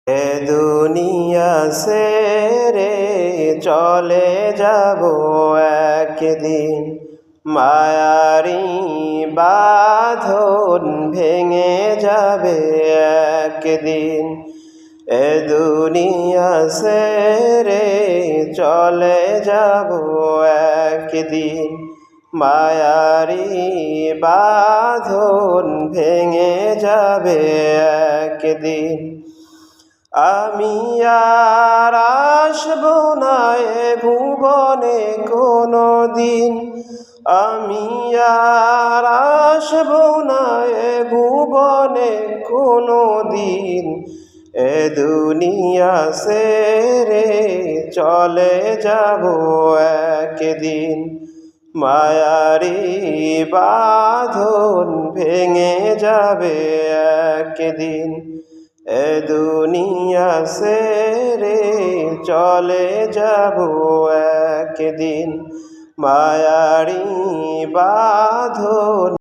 এ দুনিয়া ছেড়ে চলে যাব একদিন, মায়ারি বাঁধন ভেঙে যাবে একদিন। এ দুনিয়া ছেড়ে চলে যাব একদিন, মায়ারি বাঁধন ভেঙে যাবে একদিন। আমি আর আসব না এ ভুবনে কোনো দিন, আমি আর আসব না এ ভুবনে কোনো দিন। এ দুনিয়া ছেড়ে চলে যাব একদিন, মায়ারি বাঁধন ভেঙে যাবে একদিন। এ দুনিয়া ছেড়ে চলে যাব একদিন, মায়ারি বাঁধন